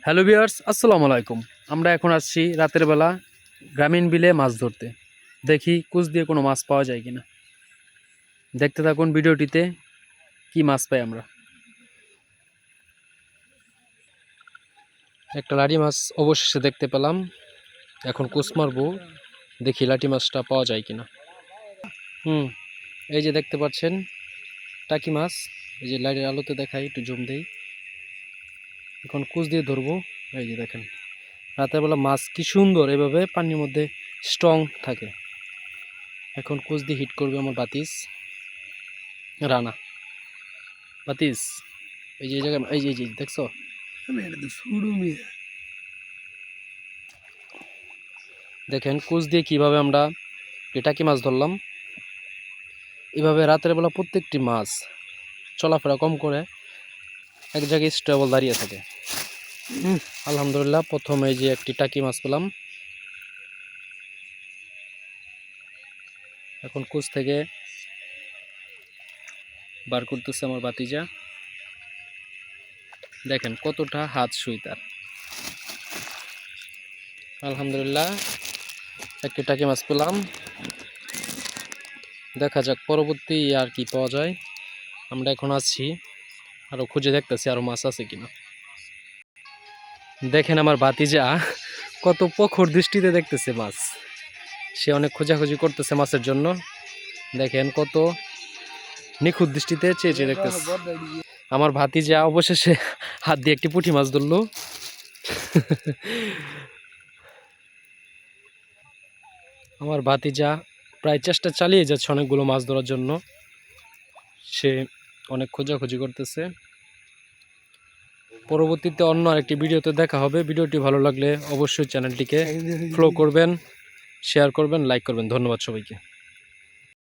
Hello viewers, আসসালামু আলাইকুম। আমরা এখন আসছি রাতের বেলা গ্রামীণ বিলে মাছ ধরতে। দেখি কুচ দিয়ে কোনো মাছ পাওয়া যায় কিনা। দেখতে থাকুন ভিডিওটিতে কি মাছ পাই আমরা। একটা লাঠি মাছ অবশেষে দেখতে পেলাম। এখন কুচ মারবো, দেখি লাঠি মাছটা পাওয়া যায় কিনা। এই যে দেখতে পাচ্ছেন টাকি মাছ, এই যে লাইটের আলোতে দেখাই, একটু জুম দেই। এখন কুচ দিয়ে ধরবো। এই যে দেখেন রাতের বেলা মাছ কি সুন্দর এভাবে পানির মধ্যে স্ট্রং থাকে। এখন কুচ দিয়ে হিট করবে আমার বাতিস রানা। বাতিস এই যে জায়গায়, এই যে দেখছো, দেখেন কুচ দিয়ে কিভাবে আমরা টাকি মাছ ধরলাম। এভাবে রাতের বেলা প্রত্যেকটি মাছ চলাফেরা কম করে এক জায়গায় স্টেবল দাঁড়িয়ে থাকে। আলহামদুলিল্লাহ, প্রথমে এই যে একটি টাকি মাছ পেলাম। এখন কুচ থেকে বার করতেছে আমার বাতিজা। দেখেন কতটা হাত সুই তার। আলহামদুলিল্লাহ, একটি টাকি মাছ পেলাম। দেখা যাক পরবর্তী আর কি পাওয়া যায়। আমরা এখন আছি আরো খুঁজে দেখতেছি আরো মাছ আছে কিনা। দেখেন আমার ভাতিজা কত প্রখর দৃষ্টিতে দেখতেছে মাছ। সে অনেক খোঁজাখুঁজি করতেছে মাছের জন্য। দেখেন কত নিখুঁত দৃষ্টিতে চেয়ে চেয়ে দেখতেছে। আমার ভাতিজা অবশেষে হাত দিয়ে একটি পুঁটি মাছ ধরলো। আমার ভাতিজা প্রায় চেষ্টা চালিয়ে যাচ্ছে অনেকগুলো মাছ ধরার জন্য। সে অনেক খোঁজাখুঁজি করতেছে। পরবর্তীতে অন্য আরেকটি ভিডিওতে দেখা হবে। ভিডিওটি ভালো লাগলে অবশ্যই চ্যানেলটিকে ফলো করবেন, শেয়ার করবেন, লাইক করবেন। ধন্যবাদ সবাইকে।